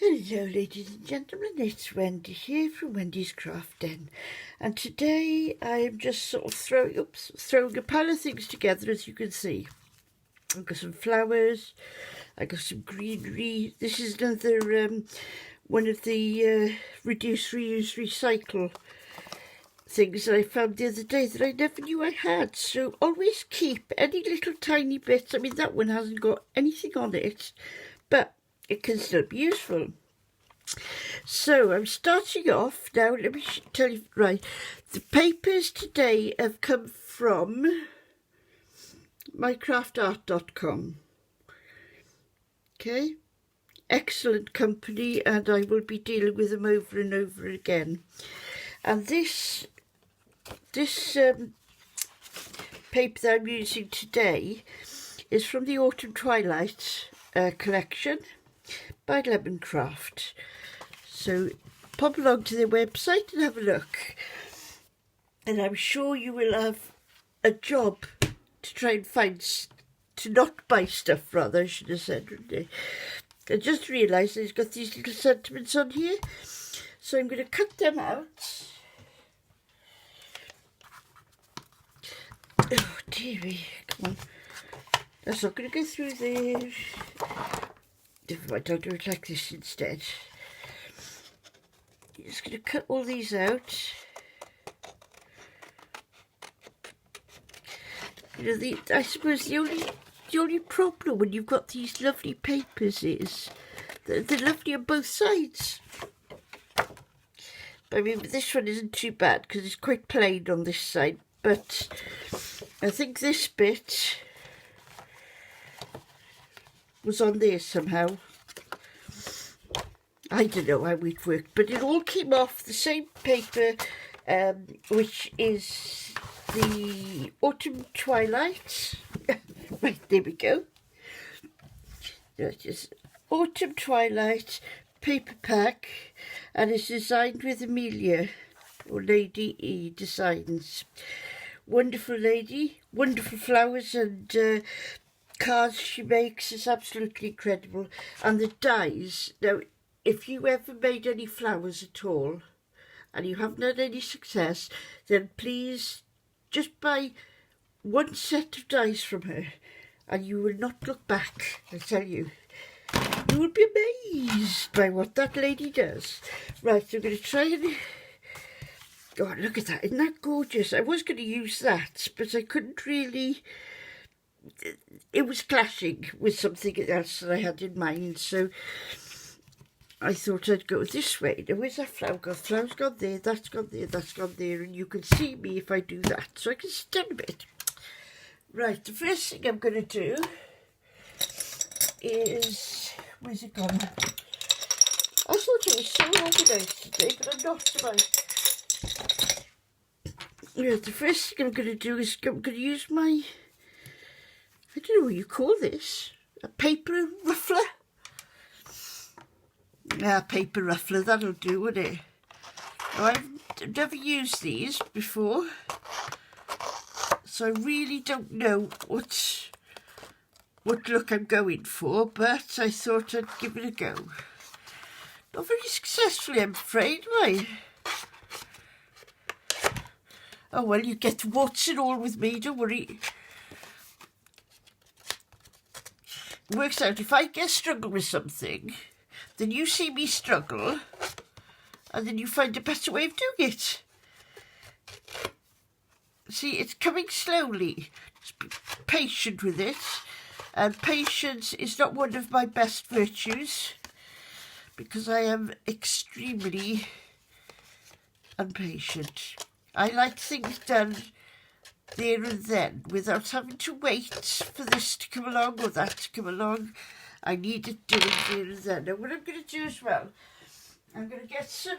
Hello ladies and gentlemen, it's Wendy here from Wendy's Craft Den, and today I am just sort of throwing a pile of things together. As you can see, I've got some flowers, I got some greenery. This is another one of the reduce, reuse, recycle things that I found the other day that I never knew I had. So always keep any little tiny bits. I mean, that one hasn't got anything on it, but it can still be useful. So I'm starting off now. Let me tell you, right, the papers today have come from Mycraftart.com. Okay, excellent company, and I will be dealing with them over and over again. And this paper that I'm using today is from the Autumn Twilight collection by Lemoncraft. So pop along to their website and have a look, and I'm sure you will have a job to try and find, to not buy stuff, rather I should have said, wouldn't I? I just realised it's got these little sentiments on here, so I'm going to cut them out. Oh dearie, come on, that's not going to go through there. Never mind, I'll do it like this instead. I'm just going to cut all these out. You know, I suppose the only problem when you've got these lovely papers is that they're lovely on both sides. I mean, this one isn't too bad because it's quite plain on this side, but I think this bit was on there somehow. I don't know how it worked, but it all came off the same paper, which is the Autumn Twilight. Right, there we go. That is Autumn Twilight paper pack, and it's designed with Amelia, or Lady E Designs. Wonderful lady, wonderful flowers and cards she makes is absolutely incredible. And the dies, now if you ever made any flowers at all and you haven't had any success, then please just buy one set of dies from her and you will not look back. I tell you, you will be amazed by what that lady does. Right, so I'm going to try and... God, look at that, isn't that gorgeous? I was going to use that, but I couldn't really... It was clashing with something else that I had in mind, so I thought I'd go this way. Now, where's that flower gone? Flower's gone there, that's gone there, that's gone there, and you can see me if I do that, so I can sit down a bit. Right, the first thing I'm going to do is... Where's it gone? I thought I was so organised today, but I'm not, am I? Yeah, the first thing I'm going to do is I'm going to use my... I don't know what you call this. A paper ruffler? Yeah, paper ruffler, that'll do, won't it? Now, I've never used these before, so I really don't know what look I'm going for, but I thought I'd give it a go. Not very successfully, I'm afraid, am I? Oh well, you get warts and all with me, don't worry. It works out, if I struggle with something, then you see me struggle, and then you find a better way of doing it. See, it's coming slowly. Just be patient with it. And patience is not one of my best virtues, because I am extremely impatient. I like things done there and then, without having to wait for this to come along or that to come along. I need it doing there and then. Now what I'm going to do as well, I'm going to get some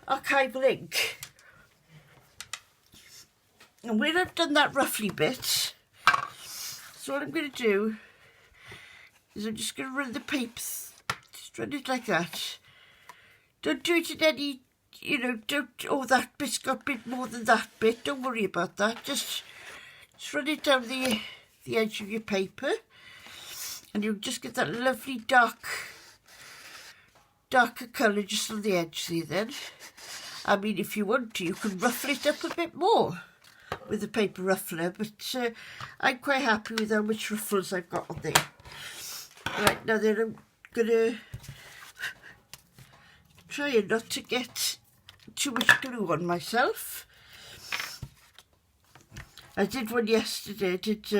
archival ink. And when I've done that roughly bit, so what I'm going to do is I'm just going to run the paper, just run it like that. Don't do it in any, you know, don't, oh, that bit's got a bit more than that bit, don't worry about that. Just run it down the edge of your paper. And you'll just get that lovely darker colour just on the edge there then. I mean, if you want to, you can ruffle it up a bit more with the paper ruffler, but I'm quite happy with how much ruffles I've got on there. Right, now then I'm going to try not to get too much glue on myself. I did one yesterday, I did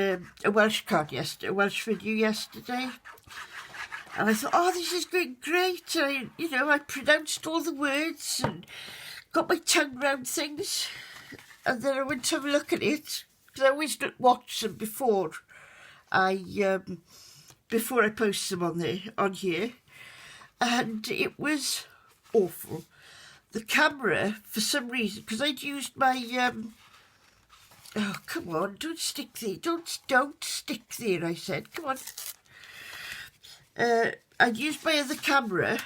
a Welsh card yesterday, a Welsh video yesterday. And I thought, oh, this is going great. I pronounced all the words and got my tongue round things. And then I went to have a look at it, because I always watch them before I post them on here. And it was awful. The camera, for some reason, because I'd used my oh, come on, don't stick there. Don't stick there, I said. Come on. I'd used my other camera,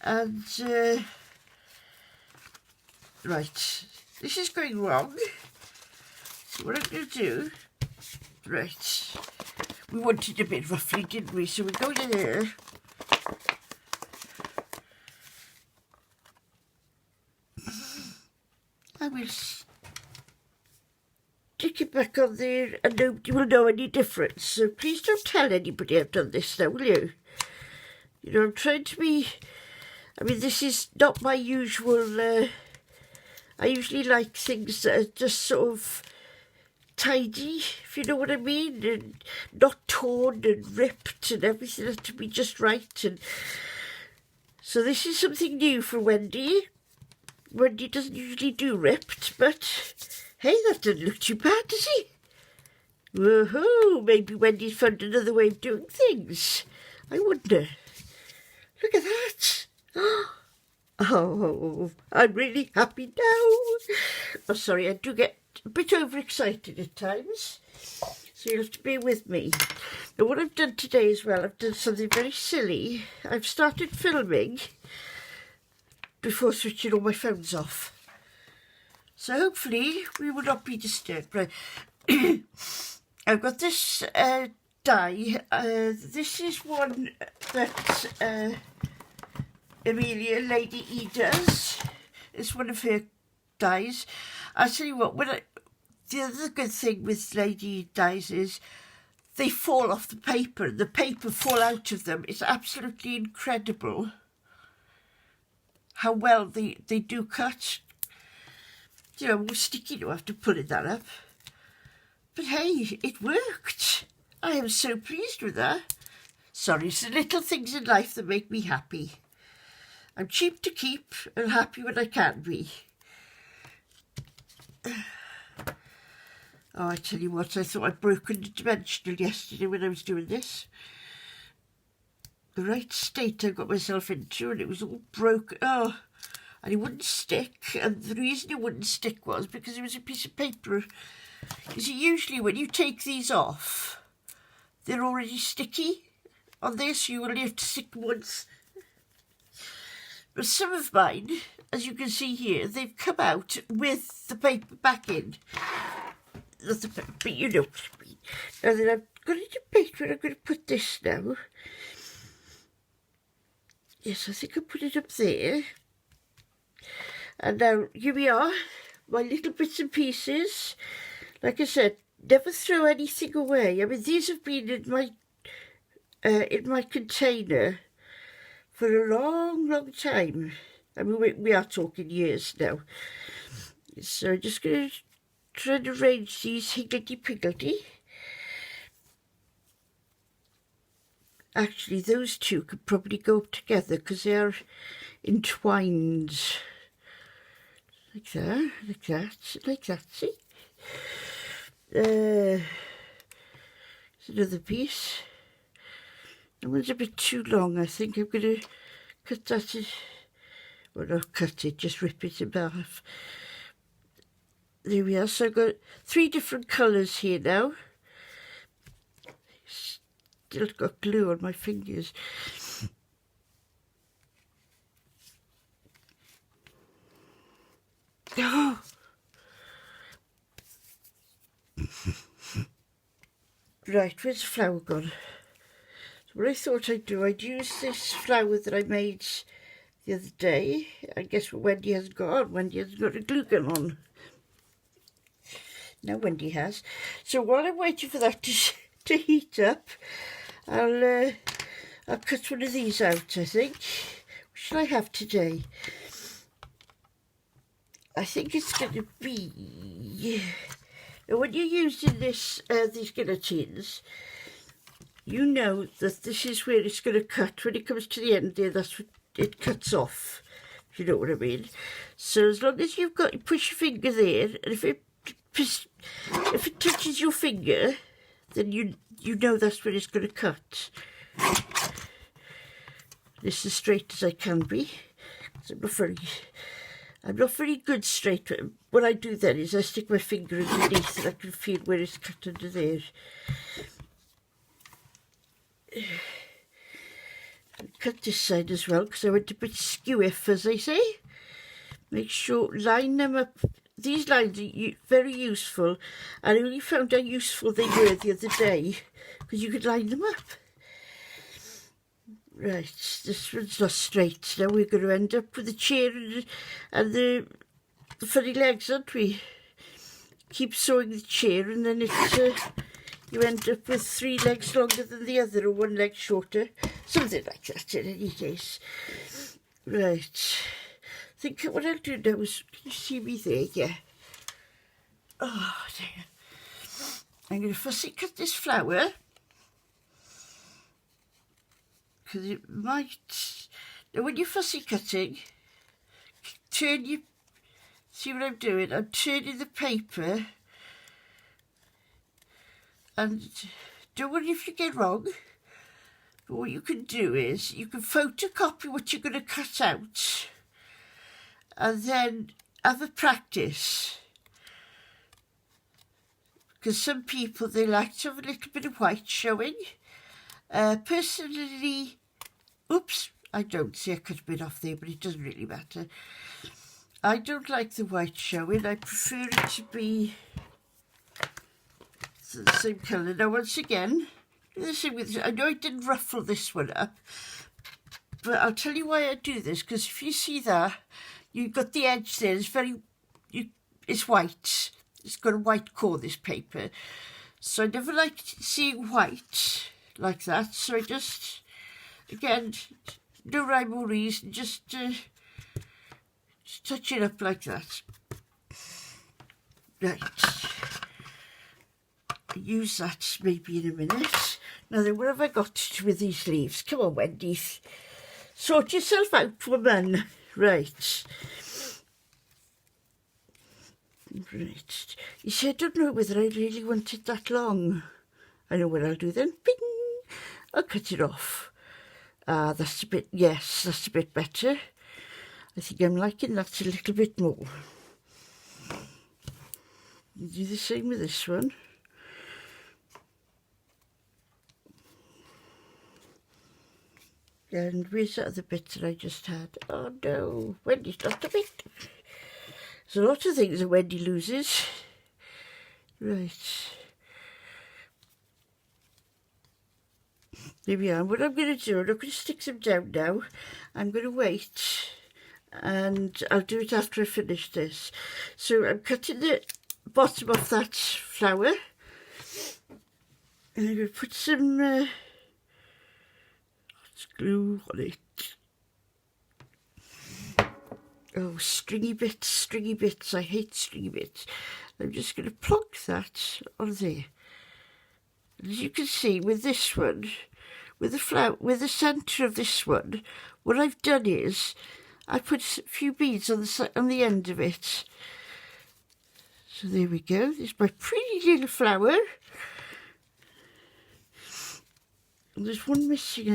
and right, this is going wrong. So what I'm going to do, right, we wanted a bit roughly, didn't we? So we go in there. I will stick it back on there and nobody will know any difference. So please don't tell anybody I've done this now, will you? You know, I'm trying to be, I mean, this is not my usual, I usually like things that are just sort of tidy, if you know what I mean, and not torn and ripped, and everything has to be just right. And so this is something new for Wendy. Wendy doesn't usually do ripped, but hey, that doesn't look too bad, does it? Woohoo! Maybe Wendy's found another way of doing things. I wonder. Look at that. Oh, I'm really happy now. Oh, sorry, I do get a bit overexcited at times, so you'll have to bear with me. Now, what I've done today as well, I've done something very silly. I've started filming before switching all my phones off. So hopefully we will not be disturbed. Right. I've got this die. This is one that Amelia, Lady E does. It's one of her dies. I'll tell you what, the other good thing with Lady dies is they fall off the paper. The paper fall out of them. It's absolutely incredible how well they do cut. You know, more sticky to have to pulling that up. But hey, it worked. I am so pleased with that. Sorry, it's the little things in life that make me happy. I'm cheap to keep and happy when I can be. Oh, I tell you what, I thought I'd broken the dimensional yesterday when I was doing this. The right state I got myself into, and it was all broken. Oh, and it wouldn't stick. And the reason it wouldn't stick was because it was a piece of paper. You see, usually when you take these off, they're already sticky on this, so you only have to stick them once. But some of mine, as you can see here, they've come out with the paper back in. Not the paper, but you know what I mean. Now then I've got it in paper, and I'm going to put this now. Yes, I think I'll put it up there. And now, here we are, my little bits and pieces. Like I said, never throw anything away. I mean, these have been in my container for a long, long time. I mean, we are talking years now. So I'm just going to try and arrange these higgledy-piggledy. Actually, those two could probably go up together because they are entwined. Like that, like that, like that, see? There's another piece. That one's a bit too long, I think. I'm going to cut that in. Well, not cut it, just rip it in half. There we are. So I've got 3 different colours here now. Still got glue on my fingers. Oh. Right, where's the flower gone? So what I thought I'd do, I'd use this flower that I made the other day. I guess what Wendy has got. Wendy has got a glue gun on. No, Wendy has. So while I'm waiting for that to heat up, I'll cut one of these out, I think. What shall I have today? I think it's going to be... Now, when you're using this, these guillotines, you know that this is where it's going to cut. When it comes to the end there, that's what it cuts off, if you know what I mean. So as long as you push your finger there, and if it touches your finger, then you know that's where it's going to cut. This is as straight as I can be. So I'm not very good straight. What I do then is I stick my finger underneath and I can feel where it's cut under there. And cut this side as well because I went a bit skew-iff, as they say. Make sure, line them up. These lines are very useful, and I only found how useful they were the other day because you could line them up. Right, this one's not straight. Now we're going to end up with the chair and the funny legs, aren't we? Keep sewing the chair and then you end up with 3 legs longer than the other or 1 leg shorter. Something like that in any case. Right. I think what I'll do now is, can you see me there? Yeah. Oh, dear. I'm going to fussy cut this flower. Because it might... Now when you're fussy cutting, see what I'm doing? I'm turning the paper, and don't worry if you get wrong, but what you can do is you can photocopy what you're going to cut out and then have a practice. Because some people, they like to have a little bit of white showing. Personally, oops, I don't see I cut a bit off there, but it doesn't really matter. I don't like the white showing. I prefer it to be the same colour. Now, once again, do the same with this. I know I didn't ruffle this one up, but I'll tell you why I do this. Because if you see that, you've got the edge there. It's white. It's got a white core, this paper. So I never liked seeing white like that. So I just, again, no rhyme or reason, just touch it up like that. Right. I'll use that maybe in a minute. Now then, what have I got to do with these leaves? Come on, Wendy. Sort yourself out, woman. Right. Right. You see, I don't know whether I really want it that long. I know what I'll do then. Bing! I'll cut it off. That's a bit, yes, that's a bit better. I think I'm liking that a little bit more. Do the same with this one. And where's that other bit that I just had? Oh no, Wendy's lost a bit. There's a lot of things that Wendy loses. Right. There we are. What I'm going to do, I'm not going to stick them down now. I'm going to wait, and I'll do it after I finish this. So I'm cutting the bottom of that flower, and I'm going to put some glue on it. Oh, stringy bits. I hate stringy bits. I'm just going to plonk that on there. As you can see with this one, with the centre of this one, what I've done is I put a few beads on the end of it. So there we go. There's my pretty little flower. And there's one missing.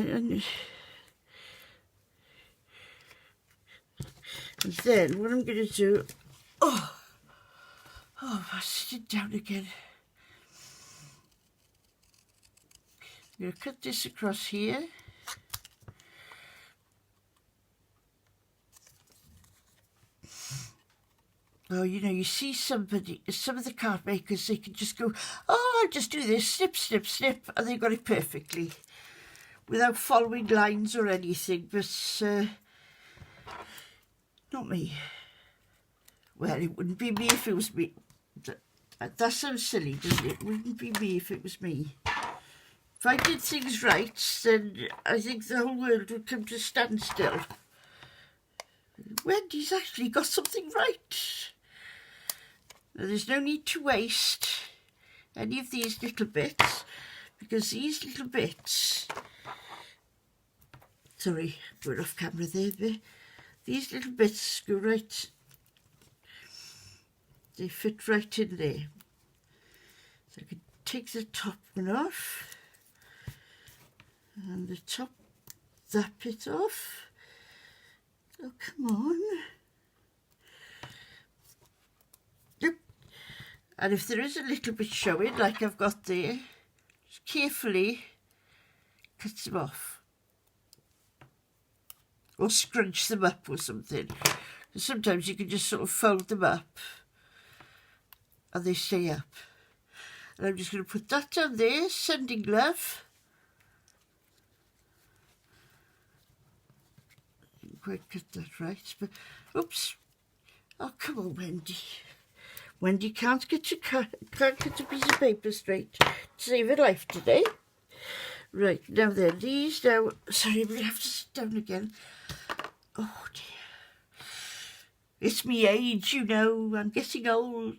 And then what I'm going to do, I sit it down again. I'm going to cut this across here. Oh, you know, you see some of the card makers, they can just go, oh, I'll just do this, snip, snip, snip, and they've got it perfectly, without following lines or anything, but not me. Well, it wouldn't be me if it was me. That sounds silly, doesn't it? It wouldn't be me if it was me. If I did things right, then I think the whole world would come to a standstill. Wendy's actually got something right. There's no need to waste any of these little bits, because these little bits, sorry, we're off camera there, but these little bits go right, they fit right in there. So I can take the top one off, and the top, that bit off. Oh, come on. And if there is a little bit showing, like I've got there, just carefully cut them off. Or scrunch them up or something. Because sometimes you can just sort of fold them up and they stay up. And I'm just going to put that down there, sending love. Didn't quite get that right, but oops. Oh, come on, Wendy. Wendy can't get a piece of paper straight to save her life today. Right, now then, these now, sorry, I'm going to have to sit down again. Oh dear. It's me age, you know, I'm getting old.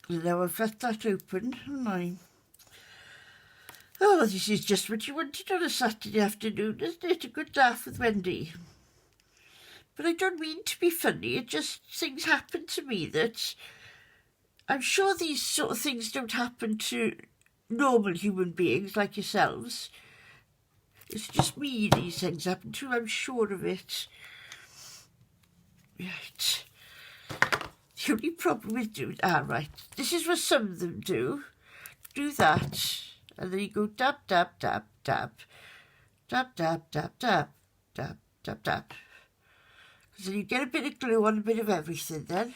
Now I've left that open, haven't I? Oh, this is just what you wanted on a Saturday afternoon, isn't it? A good laugh with Wendy. But I don't mean to be funny, it just, things happen to me that, I'm sure these sort of things don't happen to normal human beings like yourselves. It's just me these things happen to, I'm sure of it. Right. The only problem with doing, right, this is what some of them do. Do that, and then you go dab, dab, dab, dab, dab, dab, dab, dab, dab, dab, dab. So you get a bit of glue on a bit of everything then,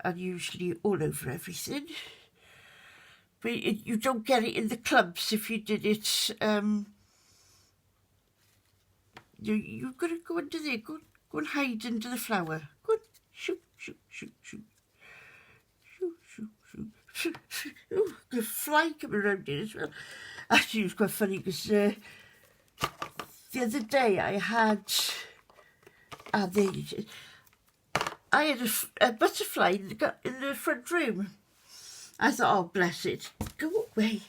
and usually all over everything. But you don't get it in the clumps if you did it. You've got to go under there, go and hide under the flower. Go on, shoot, shoot, shoot, shoot. Shoot, shoot, shoot, shoot. Oh, the fly coming around here as well. Actually, it was quite funny because the other day I had... I had a butterfly in the front room. I thought, oh, bless it, go away.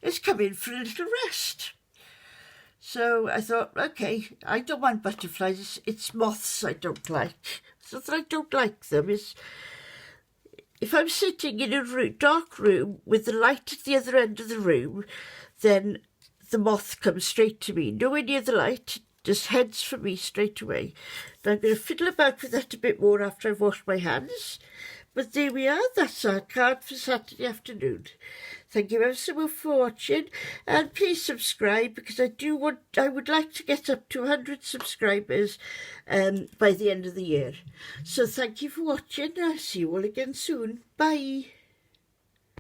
It's come in for a little rest. So I thought, okay, I don't want butterflies. It's moths I don't like. So that I don't like them is, if I'm sitting in a dark room with the light at the other end of the room, then the moth comes straight to me. Nowhere near the light, just heads for me straight away. Now I'm going to fiddle about with that a bit more after I've washed my hands. But there we are, that's our card for Saturday afternoon. Thank you ever so much for watching, and please subscribe, because I would like to get up to 100 subscribers by the end of the year. So thank you for watching, I'll see you all again soon. Bye.